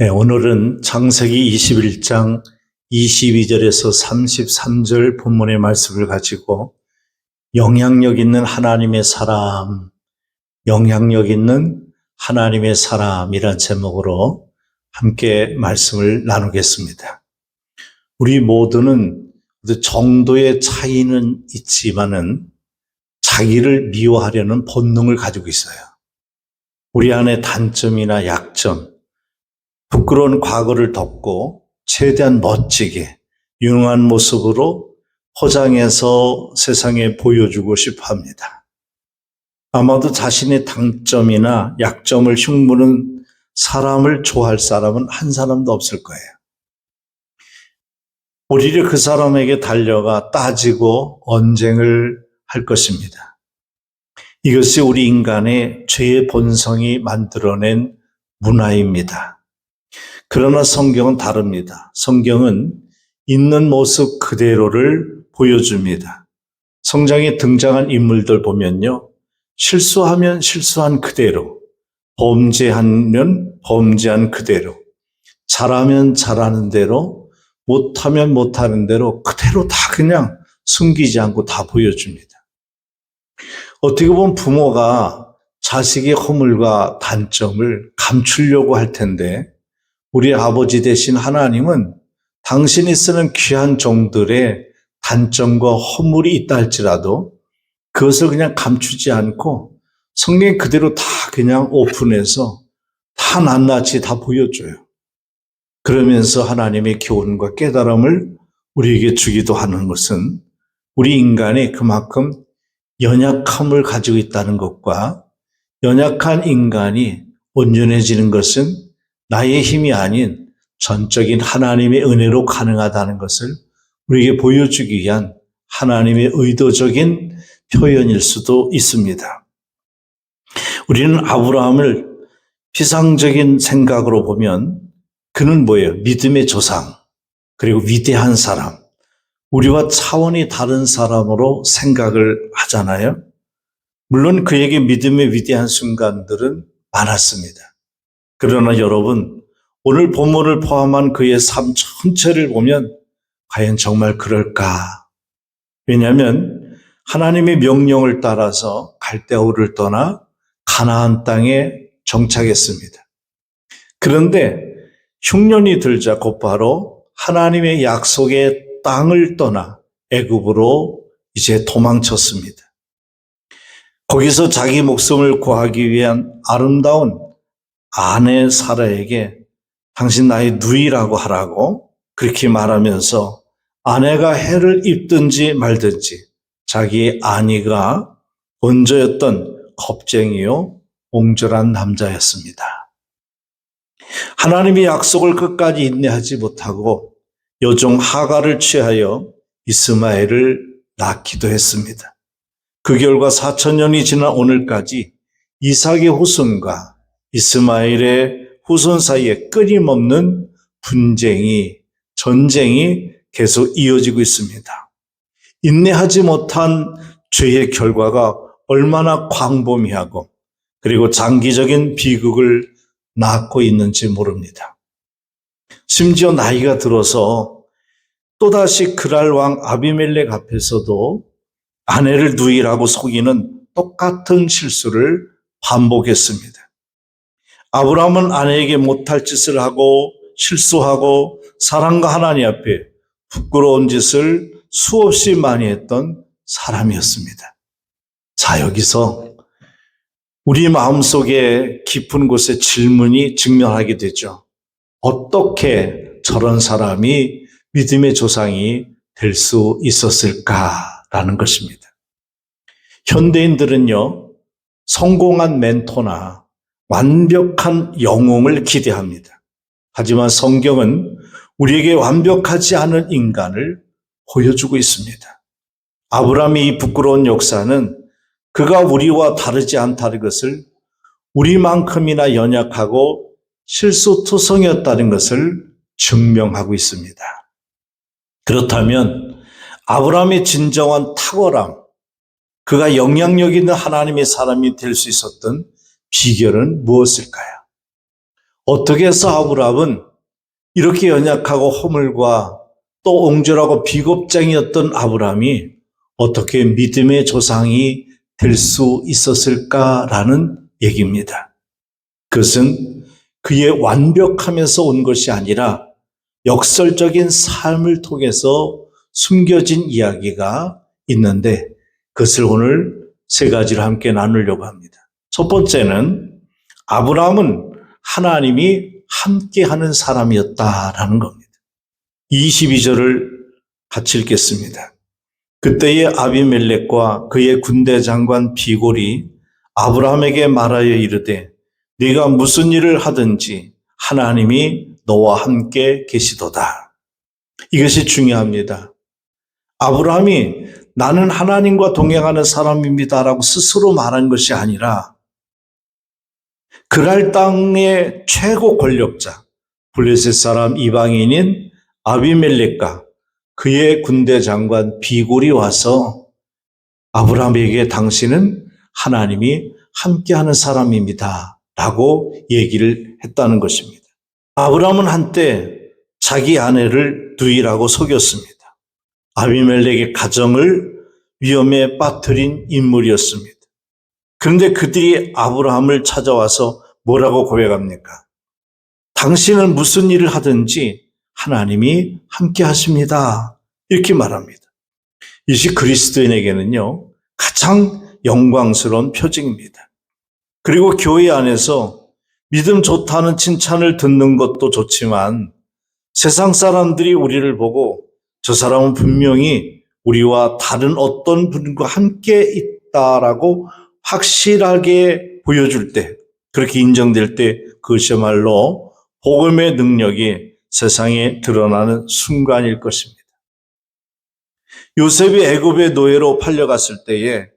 네, 오늘은 창세기 21장 22절에서 33절 본문의 말씀을 가지고 영향력 있는 하나님의 사람, 영향력 있는 하나님의 사람이란 제목으로 함께 말씀을 나누겠습니다. 우리 모두는 정도의 차이는 있지만은 자기를 미워하려는 본능을 가지고 있어요. 우리 안에 단점이나 약점, 부끄러운 과거를 덮고 최대한 멋지게 유능한 모습으로 포장해서 세상에 보여주고 싶어 합니다. 아마도 자신의 단점이나 약점을 흉보는 사람을 좋아할 사람은 한 사람도 없을 거예요. 오히려 그 사람에게 달려가 따지고 언쟁을 할 것입니다. 이것이 우리 인간의 죄의 본성이 만들어낸 문화입니다. 그러나 성경은 다릅니다. 성경은 있는 모습 그대로를 보여줍니다. 성경에 등장한 인물들 보면요. 실수하면 실수한 그대로, 범죄하면 범죄한 그대로, 잘하면 잘하는 대로, 못하면 못하는 대로 그대로 다 그냥 숨기지 않고 다 보여줍니다. 어떻게 보면 부모가 자식의 허물과 단점을 감추려고 할 텐데 우리 아버지 되신 하나님은 당신이 쓰는 귀한 종들의 단점과 허물이 있다 할지라도 그것을 그냥 감추지 않고 성경 그대로 다 그냥 오픈해서 다 낱낱이 다 보여줘요. 그러면서 하나님의 교훈과 깨달음을 우리에게 주기도 하는 것은 우리 인간이 그만큼 연약함을 가지고 있다는 것과 연약한 인간이 온전해지는 것은 나의 힘이 아닌 전적인 하나님의 은혜로 가능하다는 것을 우리에게 보여주기 위한 하나님의 의도적인 표현일 수도 있습니다. 우리는 아브라함을 피상적인 생각으로 보면 그는 뭐예요? 믿음의 조상, 그리고 위대한 사람, 우리와 차원이 다른 사람으로 생각을 하잖아요. 물론 그에게 믿음의 위대한 순간들은 많았습니다. 그러나 여러분, 오늘 본문을 포함한 그의 삶 전체를 보면 과연 정말 그럴까? 왜냐하면 하나님의 명령을 따라서 갈대아우를 떠나 가나안 땅에 정착했습니다. 그런데 흉년이 들자 곧바로 하나님의 약속의 땅을 떠나 애굽으로 이제 도망쳤습니다. 거기서 자기 목숨을 구하기 위한 아름다운 아내 사라에게 당신 나의 누이라고 하라고 그렇게 말하면서 아내가 해를 입든지 말든지 자기의 아내가 먼저였던 겁쟁이요 옹졸한 남자였습니다. 하나님의 약속을 끝까지 인내하지 못하고 여종 하갈을 취하여 이스마엘을 낳기도 했습니다. 그 결과 4,000년이 지난 오늘까지 이삭의 후손과 이스마엘의 후손 사이에 끊임없는 분쟁이, 전쟁이 계속 이어지고 있습니다. 인내하지 못한 죄의 결과가 얼마나 광범위하고 그리고 장기적인 비극을 낳고 있는지 모릅니다. 심지어 나이가 들어서 또다시 그랄 왕 아비멜렉 앞에서도 아내를 누이라고 속이는 똑같은 실수를 반복했습니다. 아브라함은 아내에게 못할 짓을 하고 실수하고 사랑과 하나님 앞에 부끄러운 짓을 수없이 많이 했던 사람이었습니다. 자, 여기서 우리 마음속에 깊은 곳에 질문이 직면하게 되죠. 어떻게 저런 사람이 믿음의 조상이 될 수 있었을까라는 것입니다. 현대인들은요, 성공한 멘토나 완벽한 영웅을 기대합니다. 하지만 성경은 우리에게 완벽하지 않은 인간을 보여주고 있습니다. 아브라함의 이 부끄러운 역사는 그가 우리와 다르지 않다는 것을 우리만큼이나 연약하고 실수투성이었다는 것을 증명하고 있습니다. 그렇다면 아브라함의 진정한 탁월함, 그가 영향력 있는 하나님의 사람이 될 수 있었던 비결은 무엇일까요? 어떻게 해서 아브라함은 이렇게 연약하고 허물과 또 옹졸하고 비겁장이었던 아브라함이 어떻게 믿음의 조상이 될 수 있었을까라는 얘기입니다. 그것은 그의 완벽함에서 온 것이 아니라 역설적인 삶을 통해서 숨겨진 이야기가 있는데 그것을 오늘 세 가지를 함께 나누려고 합니다. 첫 번째는 아브라함은 하나님이 함께하는 사람이었다라는 겁니다. 22절을 같이 읽겠습니다. 그때의 아비멜렉과 그의 군대 장관 비골이 아브라함에게 말하여 이르되 네가 무슨 일을 하든지 하나님이 너와 함께 계시도다. 이것이 중요합니다. 아브라함이 나는 하나님과 동행하는 사람입니다라고 스스로 말한 것이 아니라 그랄 땅의 최고 권력자 블레셋 사람 이방인인 아비멜렉과 그의 군대 장관 비골이 와서 아브라함에게 당신은 하나님이 함께하는 사람입니다 라고 얘기를 했다는 것입니다. 아브라함은 한때 자기 아내를 누이라고 속였습니다. 아비멜렉의 가정을 위험에 빠뜨린 인물이었습니다. 그런데 그들이 아브라함을 찾아와서 뭐라고 고백합니까? 당신은 무슨 일을 하든지 하나님이 함께 하십니다. 이렇게 말합니다. 이것이 그리스도인에게는요, 가장 영광스러운 표징입니다. 그리고 교회 안에서 믿음 좋다는 칭찬을 듣는 것도 좋지만 세상 사람들이 우리를 보고 저 사람은 분명히 우리와 다른 어떤 분과 함께 있다라고 확실하게 보여줄 때, 그렇게 인정될 때 그것이야말로 복음의 능력이 세상에 드러나는 순간일 것입니다. 요셉이 애굽의 노예로 팔려갔을 때에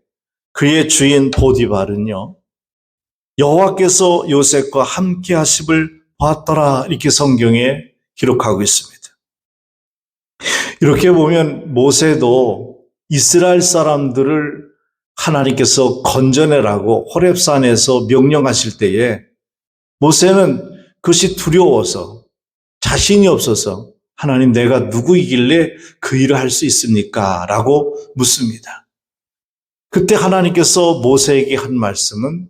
그의 주인 보디발은요, 여호와께서 요셉과 함께 하심을 봤더라 이렇게 성경에 기록하고 있습니다. 이렇게 보면 모세도 이스라엘 사람들을 하나님께서 건져내라고 호렙산에서 명령하실 때에 모세는 그것이 두려워서 자신이 없어서 하나님 내가 누구이길래 그 일을 할 수 있습니까? 라고 묻습니다. 그때 하나님께서 모세에게 한 말씀은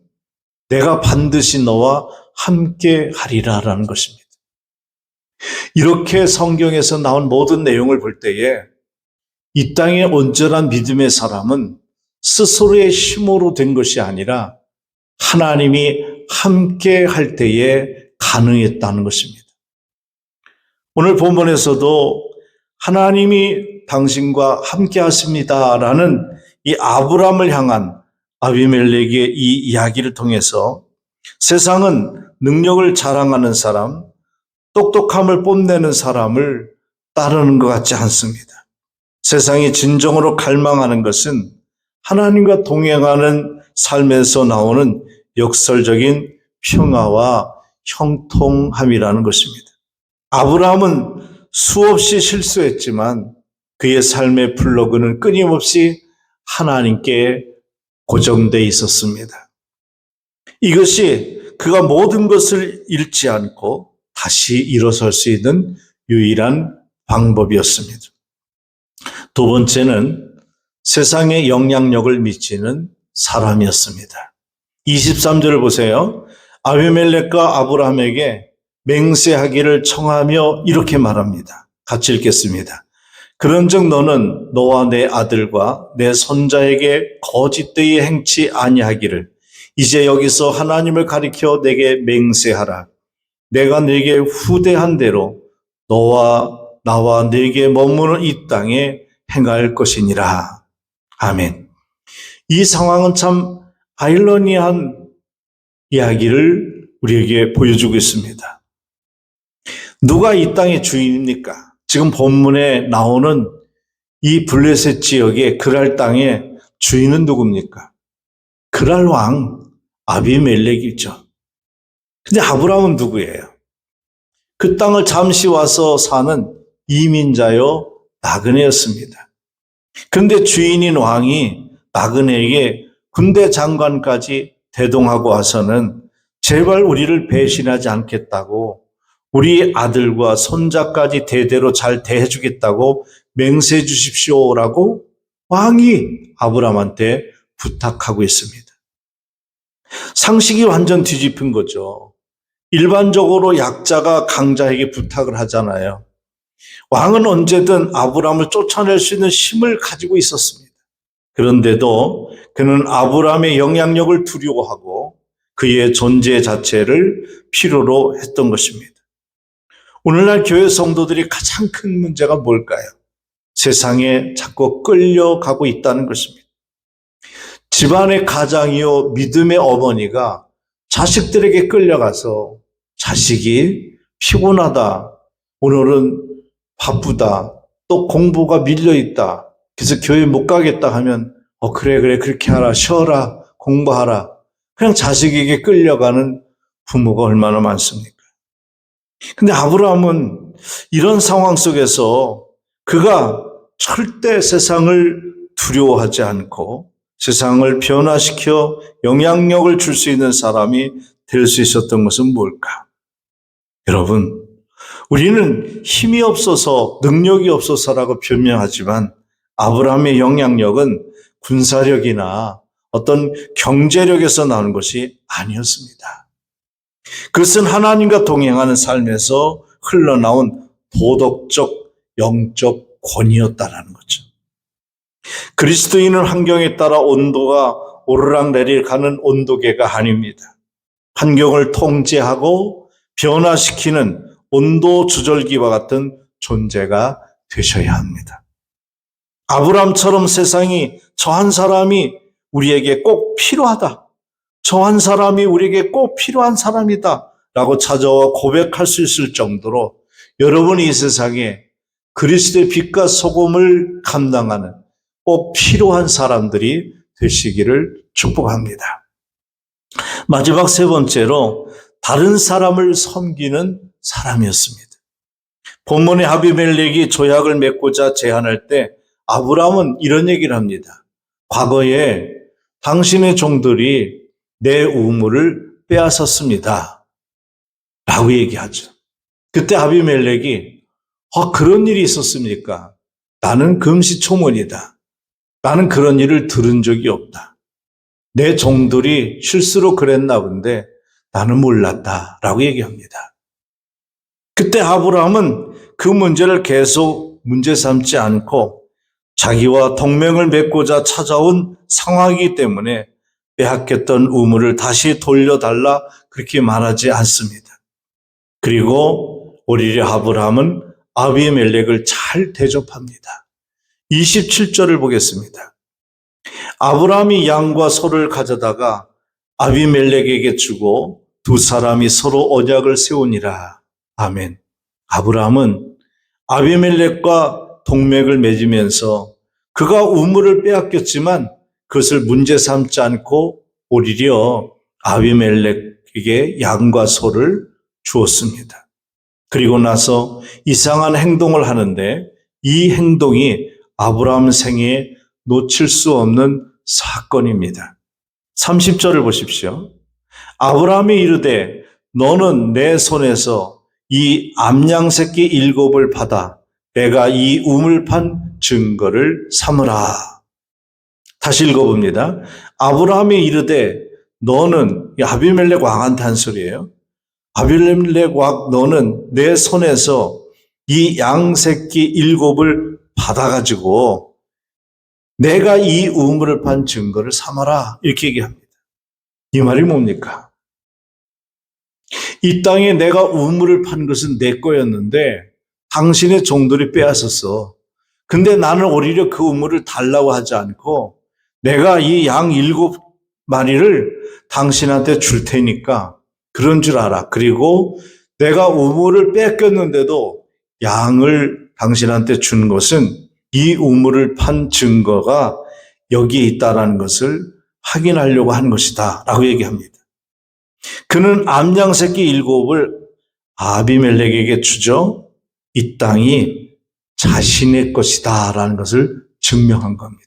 내가 반드시 너와 함께 하리라 라는 것입니다. 이렇게 성경에서 나온 모든 내용을 볼 때에 이 땅의 온전한 믿음의 사람은 스스로의 힘으로 된 것이 아니라 하나님이 함께 할 때에 가능했다는 것입니다. 오늘 본문에서도 하나님이 당신과 함께 하십니다라는 이 아브라함을 향한 아비멜렉의 이 이야기를 통해서 세상은 능력을 자랑하는 사람, 똑똑함을 뽐내는 사람을 따르는 것 같지 않습니다. 세상이 진정으로 갈망하는 것은 하나님과 동행하는 삶에서 나오는 역설적인 평화와 형통함이라는 것입니다. 아브라함은 수없이 실수했지만 그의 삶의 플러그는 끊임없이 하나님께 고정되어 있었습니다. 이것이 그가 모든 것을 잃지 않고 다시 일어설 수 있는 유일한 방법이었습니다. 두 번째는 세상에 영향력을 미치는 사람이었습니다. 23절을 보세요. 아비멜렉과 아브라함에게 맹세하기를 청하며 이렇게 말합니다. 같이 읽겠습니다. 그런즉 너는 너와 내 아들과 내 손자에게 거짓되이 행치 아니하기를 이제 여기서 하나님을 가리켜 내게 맹세하라. 내가 네게 후대한 대로 너와 나와 네게 머무는 이 땅에 행할 것이니라. 아멘. 이 상황은 참 아이러니한 이야기를 우리에게 보여주고 있습니다. 누가 이 땅의 주인입니까? 지금 본문에 나오는 이 블레셋 지역의 그랄 땅의 주인은 누굽니까? 그랄 왕 아비멜렉이죠. 근데 아브라함은 누구예요? 그 땅을 잠시 와서 사는 이민자요 나그네였습니다. 그런데 주인인 왕이 나그네에게 군대 장관까지 대동하고 와서는 제발 우리를 배신하지 않겠다고, 우리 아들과 손자까지 대대로 잘 대해주겠다고 맹세해 주십시오라고 왕이 아브라함한테 부탁하고 있습니다. 상식이 완전 뒤집힌 거죠. 일반적으로 약자가 강자에게 부탁을 하잖아요. 왕은 언제든 아브라함을 쫓아낼 수 있는 힘을 가지고 있었습니다. 그런데도 그는 아브라함의 영향력을 두려워하고 그의 존재 자체를 필요로 했던 것입니다. 오늘날 교회 성도들이 가장 큰 문제가 뭘까요? 세상에 자꾸 끌려가고 있다는 것입니다. 집안의 가장이요 믿음의 어머니가 자식들에게 끌려가서 자식이 피곤하다, 오늘은 바쁘다, 또 공부가 밀려있다, 그래서 교회 못 가겠다 하면 그래 그렇게 하라, 쉬어라, 공부하라, 그냥 자식에게 끌려가는 부모가 얼마나 많습니까? 근데 아브라함은 이런 상황 속에서 그가 절대 세상을 두려워하지 않고 세상을 변화시켜 영향력을 줄 수 있는 사람이 될 수 있었던 것은 뭘까? 여러분, 우리는 힘이 없어서 능력이 없어서라고 변명하지만 아브라함의 영향력은 군사력이나 어떤 경제력에서 나오는 것이 아니었습니다. 그것은 하나님과 동행하는 삶에서 흘러나온 도덕적, 영적 권위였다라는 거죠. 그리스도인은 환경에 따라 온도가 오르락내리락 하는 온도계가 아닙니다. 환경을 통제하고 변화시키는 온도 조절기와 같은 존재가 되셔야 합니다. 아브라함처럼 세상이 저 한 사람이 우리에게 꼭 필요하다, 저 한 사람이 우리에게 꼭 필요한 사람이다 라고 찾아와 고백할 수 있을 정도로 여러분이 이 세상에 그리스도의 빛과 소금을 감당하는 꼭 필요한 사람들이 되시기를 축복합니다. 마지막 세 번째로 다른 사람을 섬기는 사람이었습니다. 본문의 아비멜렉이 조약을 맺고자 제안할 때 아브라함은 이런 얘기를 합니다. 과거에 당신의 종들이 내 우물을 빼앗았습니다 라고 얘기하죠. 그때 아비멜렉이 그런 일이 있었습니까? 나는 금시초문이다. 나는 그런 일을 들은 적이 없다. 내 종들이 실수로 그랬나 본데 나는 몰랐다 라고 얘기합니다. 그때 아브라함은 그 문제를 계속 문제 삼지 않고 자기와 동맹을 맺고자 찾아온 상황이기 때문에 빼앗겼던 우물을 다시 돌려달라 그렇게 말하지 않습니다. 그리고 오히려 아브라함은 아비멜렉을 잘 대접합니다. 27절을 보겠습니다. 아브라함이 양과 소를 가져다가 아비멜렉에게 주고 두 사람이 서로 언약을 세우니라. 아멘. 아브라함은 아비멜렉과 동맹을 맺으면서 그가 우물을 빼앗겼지만 그것을 문제 삼지 않고 오히려 아비멜렉에게 양과 소를 주었습니다. 그리고 나서 이상한 행동을 하는데 이 행동이 아브라함 생애에 놓칠 수 없는 사건입니다. 30절을 보십시오. 아브라함이 이르되 너는 내 손에서 이 암양 새끼 7을 받아 내가 이 우물 판 증거를 삼으라. 다시 읽어봅니다. 아브라함이 이르되 너는, 아비멜렉 왕한테 한 소리예요. 아비멜렉 왕 너는 내 손에서 이 양 새끼 7을 받아가지고 내가 이 우물을 판 증거를 삼아라. 이렇게 얘기합니다. 이 말이 뭡니까? 이 땅에 내가 우물을 판 것은 내 거였는데 당신의 종들이 빼앗았어. 근데 나는 오히려 그 우물을 달라고 하지 않고 내가 이 양 7마리를 당신한테 줄 테니까 그런 줄 알아. 그리고 내가 우물을 뺏겼는데도 양을 당신한테 준 것은 이 우물을 판 증거가 여기에 있다는 것을 확인하려고 한 것이다 라고 얘기합니다. 그는 암양 새끼 7을 아비멜렉에게 주죠. 이 땅이 자신의 것이다 라는 것을 증명한 겁니다.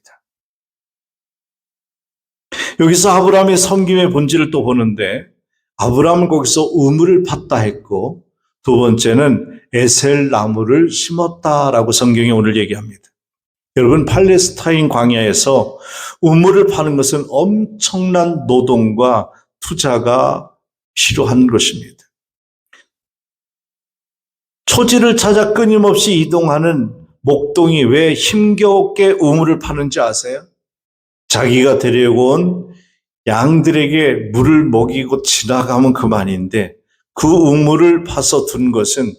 여기서 아브라함의 섬김의 본질을 또 보는데 아브라함은 거기서 우물을 팠다 했고, 두 번째는 에셀 나무를 심었다라고 성경이 오늘 얘기합니다. 여러분, 팔레스타인 광야에서 우물을 파는 것은 엄청난 노동과 투자가 필요한 것입니다. 초지를 찾아 끊임없이 이동하는 목동이 왜 힘겹게 우물을 파는지 아세요? 자기가 데리고 온 양들에게 물을 먹이고 지나가면 그만인데, 그 우물을 파서 둔 것은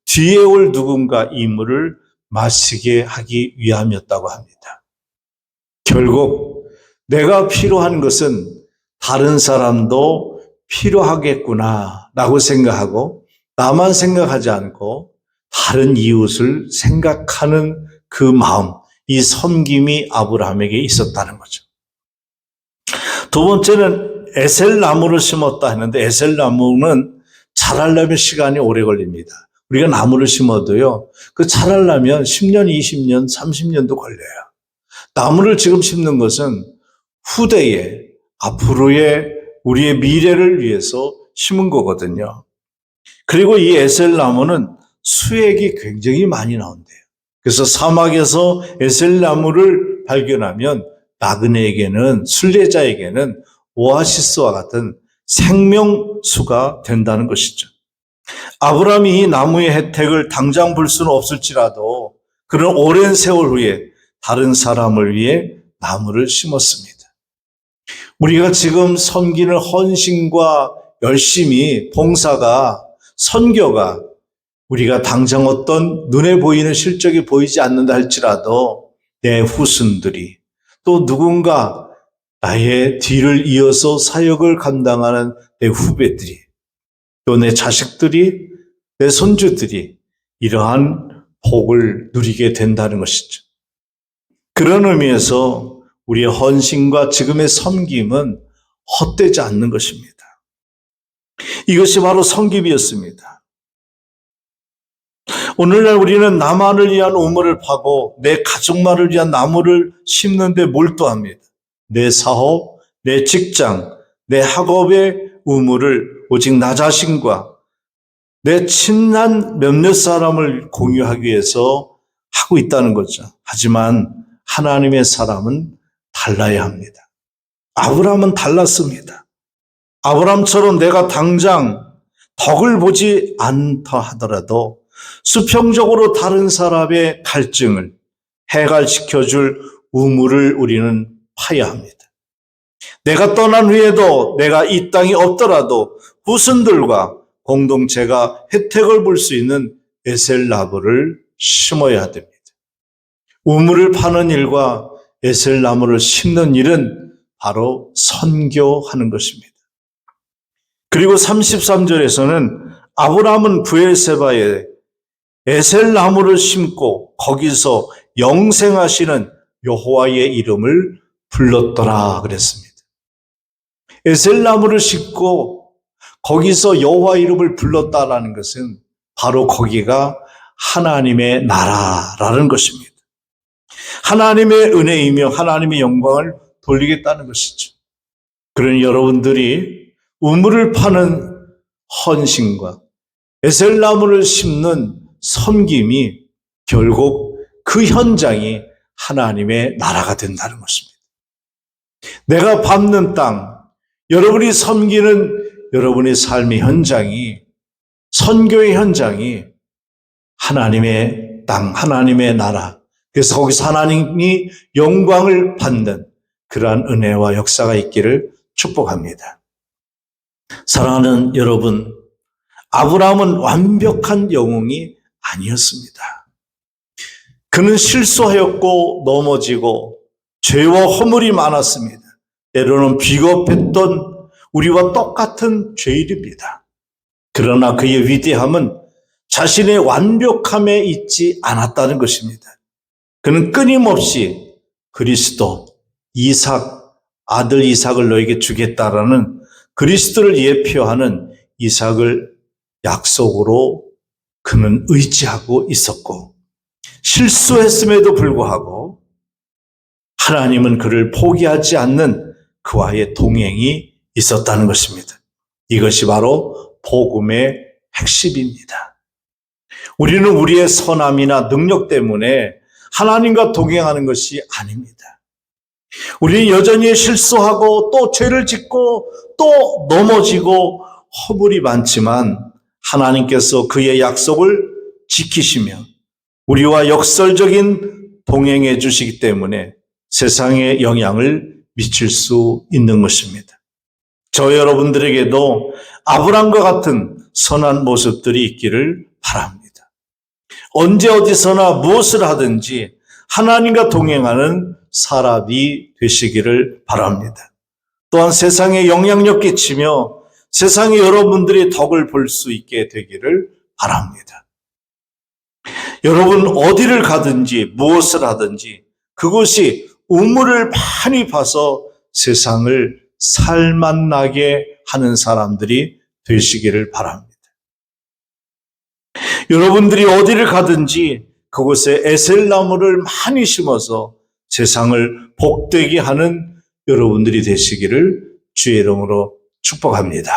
뒤에 올 누군가 이 물을 마시게 하기 위함이었다고 합니다. 결국 내가 필요한 것은 다른 사람도 필요하겠구나 라고 생각하고, 나만 생각하지 않고 다른 이웃을 생각하는 그 마음, 이 섬김이 아브라함에게 있었다는 거죠. 두 번째는 에셀 나무를 심었다 했는데, 에셀 나무는 자라려면 시간이 오래 걸립니다. 우리가 나무를 심어도요, 그 자라려면 10년, 20년, 30년도 걸려요. 나무를 지금 심는 것은 후대에, 앞으로의 우리의 미래를 위해서 심은 거거든요. 그리고 이 에셀 나무는 수액이 굉장히 많이 나온대요. 그래서 사막에서 에셀 나무를 발견하면 나그네에게는, 순례자에게는 오아시스와 같은 생명수가 된다는 것이죠. 아브라함이 이 나무의 혜택을 당장 볼 수는 없을지라도 그런 오랜 세월 후에 다른 사람을 위해 나무를 심었습니다. 우리가 지금 섬기는 헌신과 열심히 봉사가, 선교가 우리가 당장 어떤 눈에 보이는 실적이 보이지 않는다 할지라도 내 후손들이, 또 누군가 나의 뒤를 이어서 사역을 감당하는 내 후배들이, 또 내 자식들이, 내 손주들이 이러한 복을 누리게 된다는 것이죠. 그런 의미에서 우리의 헌신과 지금의 섬김은 헛되지 않는 것입니다. 이것이 바로 섬김이었습니다. 오늘날 우리는 나만을 위한 우물을 파고 내 가족만을 위한 나무를 심는 데 몰두합니다. 내 사업, 내 직장, 내 학업의 우물을 오직 나 자신과 내 친한 몇몇 사람을 공유하기 위해서 하고 있다는 거죠. 하지만 하나님의 사람은 달라야 합니다. 아브라함은 달랐습니다. 아브라함처럼 내가 당장 덕을 보지 않다 하더라도 수평적으로 다른 사람의 갈증을 해갈시켜줄 우물을 우리는 파야 합니다. 내가 떠난 후에도, 내가 이 땅이 없더라도 후손들과 공동체가 혜택을 볼 수 있는 에셀 나무를 심어야 됩니다. 우물을 파는 일과 에셀 나무를 심는 일은 바로 선교하는 것입니다. 그리고 33절에서는 아브라함은 브엘세바에 에셀 나무를 심고 거기서 영생하시는 여호와의 이름을 불렀더라 그랬습니다. 에셀 나무를 심고 거기서 여호와 이름을 불렀다라는 것은 바로 거기가 하나님의 나라라는 것입니다. 하나님의 은혜이며 하나님의 영광을 돌리겠다는 것이죠. 그러니 여러분들이 우물을 파는 헌신과 에셀나무를 심는 섬김이 결국 그 현장이 하나님의 나라가 된다는 것입니다. 내가 밟는 땅, 여러분이 섬기는 여러분의 삶의 현장이, 선교의 현장이 하나님의 땅, 하나님의 나라, 그래서 거기서 하나님이 영광을 받는 그러한 은혜와 역사가 있기를 축복합니다. 사랑하는 여러분, 아브라함은 완벽한 영웅이 아니었습니다. 그는 실수하였고 넘어지고 죄와 허물이 많았습니다. 때로는 비겁했던 우리와 똑같은 죄인입니다. 그러나 그의 위대함은 자신의 완벽함에 있지 않았다는 것입니다. 그는 끊임없이 그리스도, 이삭, 아들 이삭을 너에게 주겠다라는 그리스도를 예표하는 이삭을 약속으로 그는 의지하고 있었고, 실수했음에도 불구하고 하나님은 그를 포기하지 않는 그와의 동행이 있었다는 것입니다. 이것이 바로 복음의 핵심입니다. 우리는 우리의 선함이나 능력 때문에 하나님과 동행하는 것이 아닙니다. 우리는 여전히 실수하고 또 죄를 짓고 또 넘어지고 허물이 많지만 하나님께서 그의 약속을 지키시며 우리와 역설적인 동행해 주시기 때문에 세상에 영향을 미칠 수 있는 것입니다. 저 여러분들에게도 아브라함과 같은 선한 모습들이 있기를 바랍니다. 언제 어디서나 무엇을 하든지 하나님과 동행하는 사람이 되시기를 바랍니다. 또한 세상에 영향력 끼치며 세상에 여러분들이 덕을 볼 수 있게 되기를 바랍니다. 여러분 어디를 가든지 무엇을 하든지 그것이 우물을 많이 파서 세상을 살맛나게 하는 사람들이 되시기를 바랍니다. 여러분들이 어디를 가든지 그곳에 에셀나무를 많이 심어서 세상을 복되게 하는 여러분들이 되시기를 주의 이름으로 축복합니다.